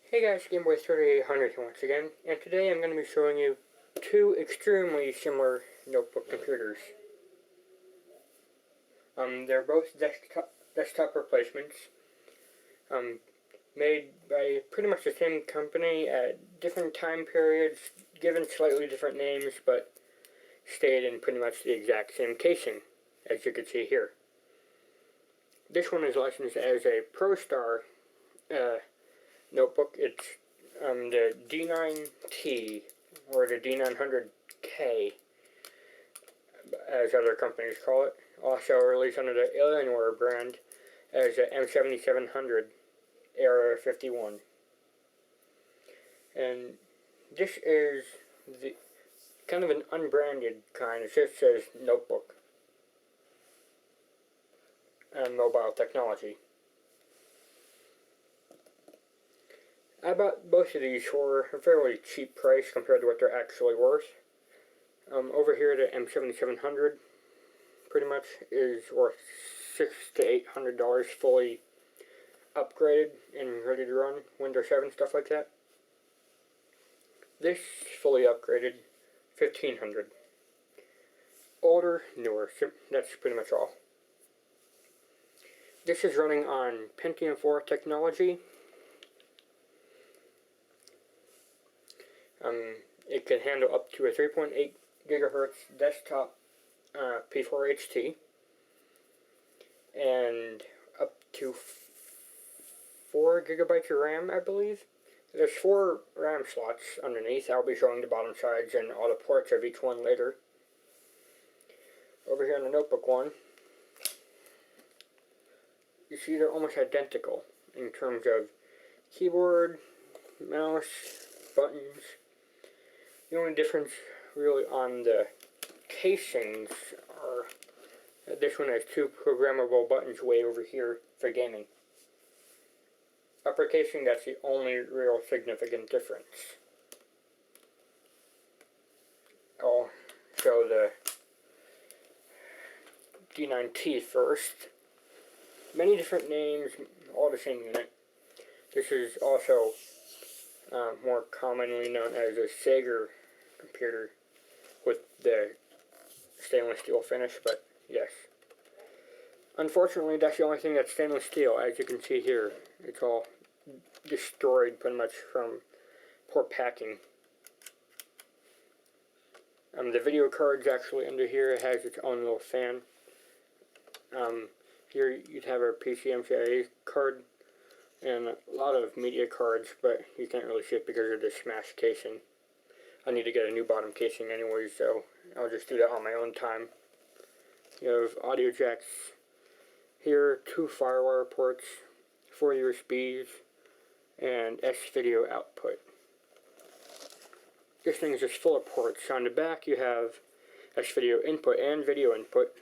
Hey guys, Gameboy3800 here once again, and today I'm going to be showing you two extremely similar notebook computers. They're both desktop replacements, made by pretty much the same company at different time periods, given slightly different names, but stayed in pretty much the exact same casing, as you can see here. This one is licensed as a ProStar notebook. It's the D9T, or the D900T, as other companies call it. Also released under the Alienware brand as the M7700 Era 51. And this is the kind of an unbranded kind. It just says notebook and mobile technology. I bought both of these for a fairly cheap price compared to what they're actually worth. Over here, the M7700 pretty much is worth $600 to $800 fully upgraded and ready to run Windows 7, stuff like that. This fully upgraded, $1,500. Older, newer, that's pretty much all. This is running on Pentium 4 technology. It can handle up to a 3.8 gigahertz desktop P4HT and up to 4 gigabytes of RAM, I believe. There's 4 RAM slots underneath. I'll be showing the bottom sides and all the ports of each one later. Over here on the notebook one, you see they're almost identical in terms of keyboard, mouse, buttons. The only difference really on the casings are that this one has 2 programmable buttons way over here for gaming. Upper casing, that's the only real significant difference. I'll show the D9T first. Many different names, all the same unit. This is also more commonly known as a Sager computer with the stainless steel finish, but yes. Unfortunately, that's the only thing that's stainless steel. As you can see here, it's all destroyed pretty much from poor packing. The video card's actually under here. It has its own little fan. Here you'd have a PCMCIA card and a lot of media cards, but you can't really see it because of the smashed casing. I need to get a new bottom casing anyway, so I'll just do that on my own time. You have audio jacks here, 2 FireWire ports, 4 USBs, and S-video output. This thing is just full of ports. On the back you have S-video input and video input.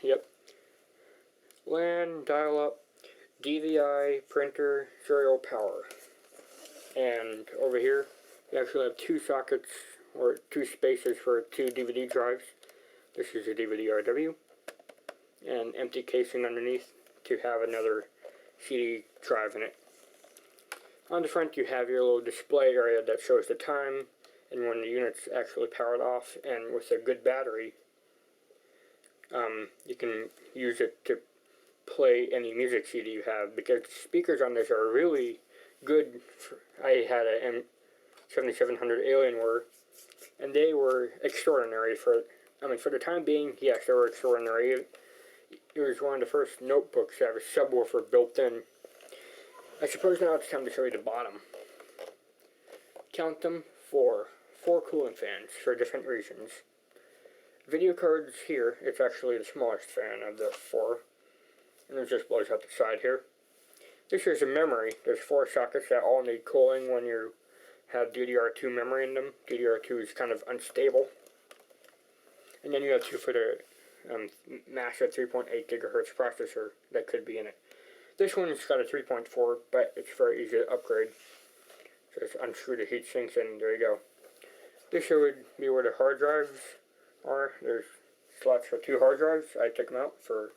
Yep. LAN, dial-up, DVI, printer, serial power. And over here, you actually have 2 sockets, or 2 spaces for 2 DVD drives. This is a DVD-RW. And empty casing underneath to have another CD drive in it. On the front you have your little display area that shows the time and when the unit's actually powered off, and with a good battery, you can use it to play any music CD you have, because the speakers on this are really good. I had a M7700 Alienware, and they were extraordinary for the time being. Yes, they were extraordinary. It was one of the first notebooks that have a subwoofer built in. I suppose now it's time to show you the bottom. Count them, 4 cooling fans for different reasons. Video cards here, it's actually the smallest fan of the 4, and it just blows out the side here. This is a memory. There's 4 sockets that all need cooling when you have DDR2 memory in them. DDR2 is kind of unstable. And then you have 2 for the massive 3.8 gigahertz processor that could be in it. This one's got a 3.4, but it's very easy to upgrade. Just unscrew the heat sinks and there you go. This here would be where the hard drives are. There's slots for 2 hard drives. I took them out for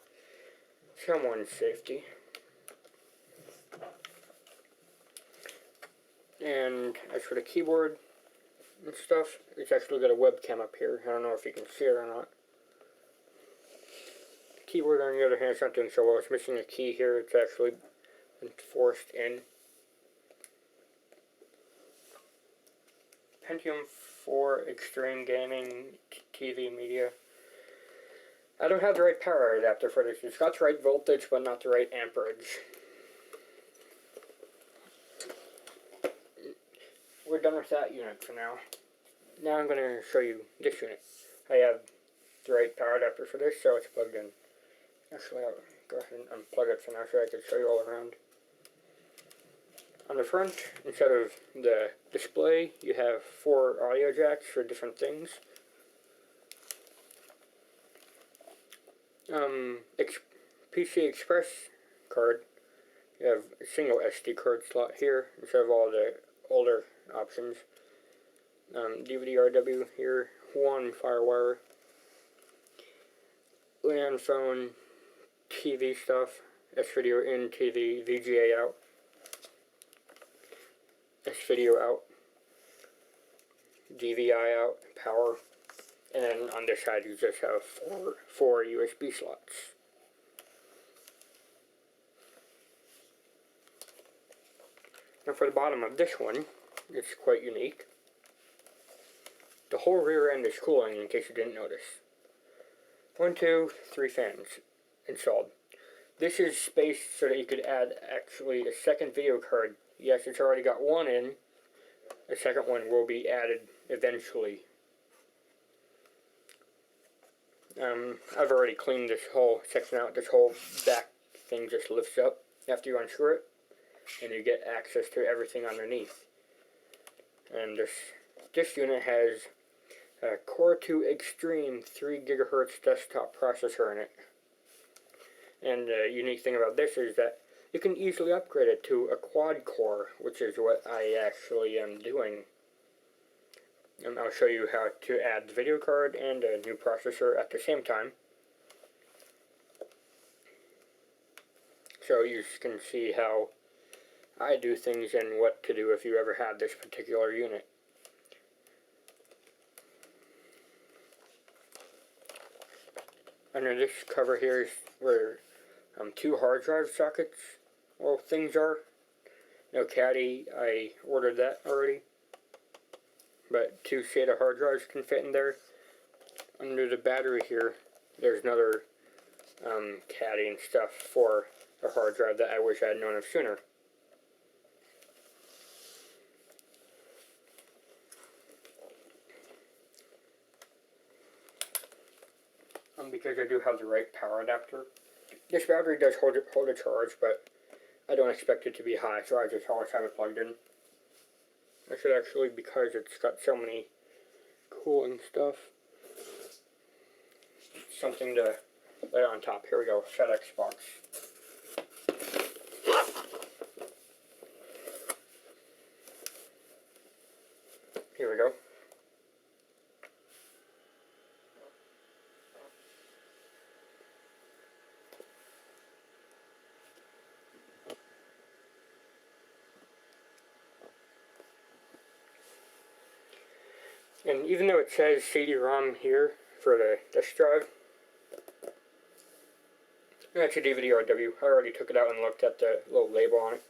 someone's safety. And as for the keyboard and stuff, it's actually got a webcam up here. I don't know if you can see it or not. The keyboard, on the other hand, is not doing so well. It's missing a key here. It's actually been forced in. Pentium 4 Extreme Gaming TV Media. I don't have the right power adapter for this. It's got the right voltage, but not the right amperage. We're done with that unit for now. Now I'm going to show you this unit. I have the right power adapter for this, so it's plugged in. Actually, I'll go ahead and unplug it for now so I can show you all around. On the front, instead of the display, you have 4 audio jacks for different things. PC Express card. You have a single SD card slot here instead of all the older options. DVD RW here, 1 FireWire. LAN phone, TV stuff, S-video in, TV, VGA out. S-video out, DVI out, power, and then on this side you just have four USB slots. Now for the bottom of this one, it's quite unique. The whole rear end is cooling, in case you didn't notice. 1, 2, 3 fans installed. This is spaced so that you could add actually a second video card. Yes, it's already got one in. The second one will be added eventually. I've already cleaned this whole section out. This whole back thing just lifts up after you unscrew it, and you get access to everything underneath. And this unit has a Core 2 Extreme 3 GHz desktop processor in it. And the unique thing about this is that you can easily upgrade it to a quad core, which is what I actually am doing. And I'll show you how to add the video card and a new processor at the same time. So you can see how I do things and what to do if you ever have this particular unit. Under this cover here is where 2 hard drive sockets, well, things are. No caddy, I ordered that already. But 2 SATA hard drives can fit in there. Under the battery here, there's another caddy and stuff for a hard drive that I wish I had known of sooner. Because I do have the right power adapter. This battery does hold a charge, but I don't expect it to be high, so I just always have it plugged in. I should actually, because it's got so many cooling stuff, something to lay on top. Here we go, FedEx box. Here we go. And even though it says CD-ROM here for the disk drive, that's a DVD RW. I already took it out and looked at the little label on it.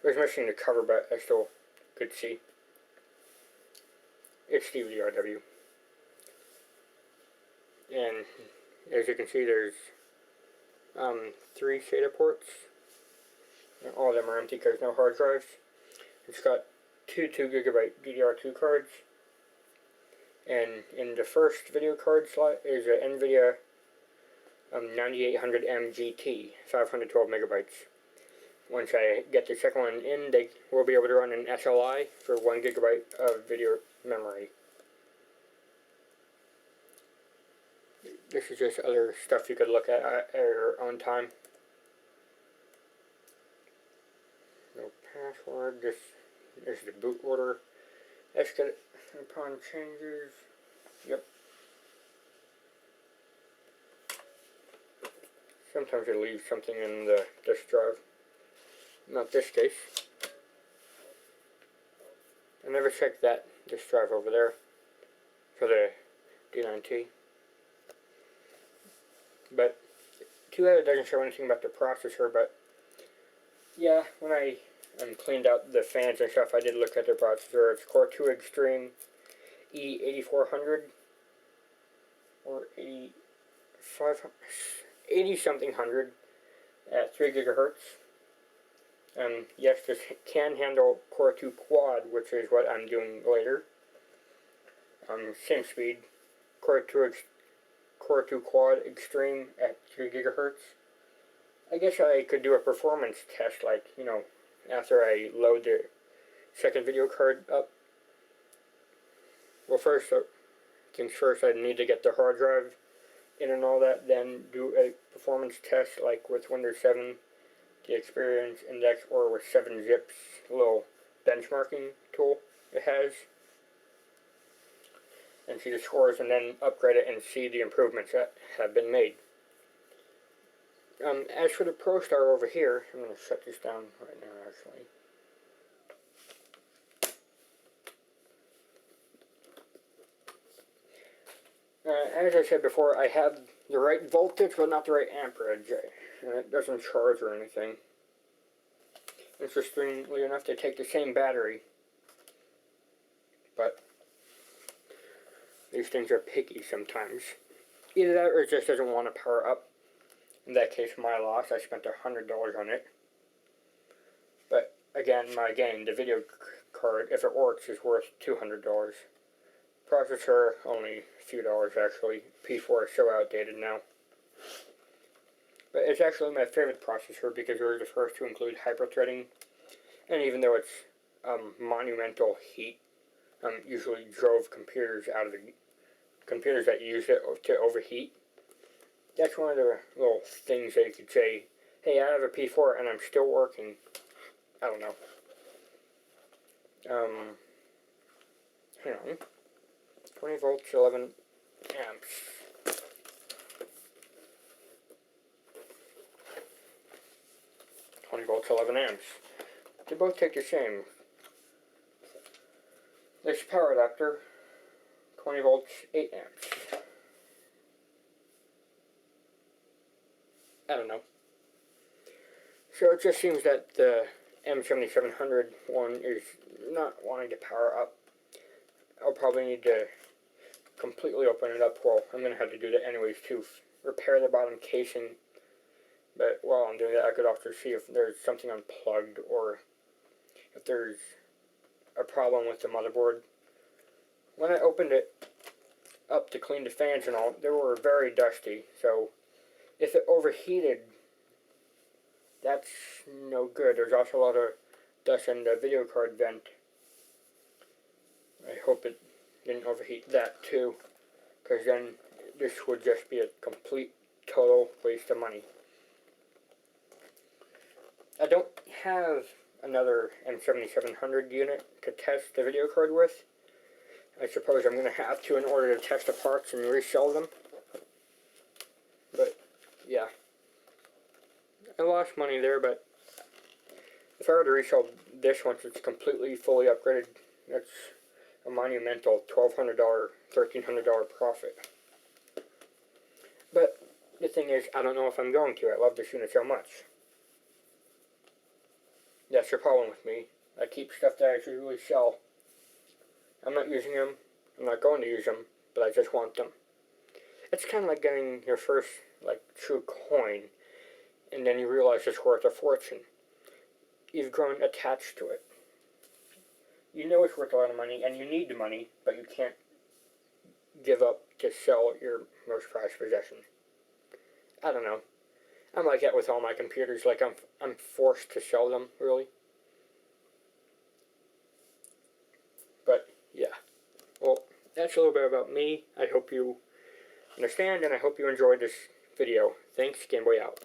It was missing the cover, but I still could see. It's DVD RW. And as you can see, there's 3 SATA ports. All of them are empty because no hard drives. It's got 2 2GB DDR2 cards. And in the first video card slot is an NVIDIA 9800M GT, 512 megabytes. Once I get the second one in, they will be able to run an SLI for 1 GB of video memory. This is just other stuff you could look at your own time. No password. This is the boot order. Exit upon changes. Yep. Sometimes it leaves something in the disk drive. Not this case. I never checked this drive over there for the D9T. But too bad it doesn't show anything about the processor, but yeah, when I cleaned out the fans and stuff, I did look at the processor. It's Core 2 Extreme E8400 or 80 something hundred at 3 gigahertz. Yes, this can handle Core 2 Quad, which is what I'm doing later. Same speed, Core 2 Quad Extreme at 3 gigahertz. I guess I could do a performance test, like, you know, after I load the second video card up. Well, things first, I need to get the hard drive in and all that, then do a performance test, like with Windows 7, the Experience Index, or with 7-Zip's little benchmarking tool it has, and see the scores, and then upgrade it and see the improvements that have been made. As for the ProStar over here, I'm going to shut this down right now, actually. As I said before, I have the right voltage, but not the right amperage. And it doesn't charge or anything. Interestingly enough, they take the same battery. But these things are picky sometimes. Either that or it just doesn't want to power up. In that case, my loss. I spent $100 on it. But again, the video card, if it works, is worth $200. Processor, only a few dollars actually. P4 is so outdated now. But it's actually my favorite processor because it was the first to include hyper-threading. And even though it's monumental heat, usually drove computers out of the computers that used it to overheat. That's one of the little things that you could say, hey, I have a P4 and I'm still working. I don't know. Hang on. 20 volts, 11 amps. Volts, 11 amps. They both take the same. This power adapter, 20 volts, 8 amps. I don't know. So it just seems that the M7700 one is not wanting to power up. I'll probably need to completely open it up. Well, I'm going to have to do that anyways to repair the bottom casing. But while I'm doing that, I could also see if there's something unplugged or if there's a problem with the motherboard. When I opened it up to clean the fans and all, they were very dusty. So if it overheated, that's no good. There's also a lot of dust in the video card vent. I hope it didn't overheat that too, because then this would just be a complete, total waste of money. I don't have another M7700 unit to test the video card with. I suppose I'm going to have to in order to test the parts and resell them. But, yeah. I lost money there, but if I were to resell this once it's completely, fully upgraded, that's a monumental $1,200, $1,300 profit. But the thing is, I don't know if I'm going to. I love this unit so much. That's the problem with me. I keep stuff that I should really sell. I'm not using them. I'm not going to use them, but I just want them. It's kind of like getting your first, true coin, and then you realize it's worth a fortune. You've grown attached to it. You know it's worth a lot of money, and you need the money, but you can't give up to sell your most prized possession. I don't know. I'm like that with all my computers. I'm forced to sell them, really. But, yeah. Well, that's a little bit about me. I hope you understand, and I hope you enjoyed this video. Thanks, Game Boy out.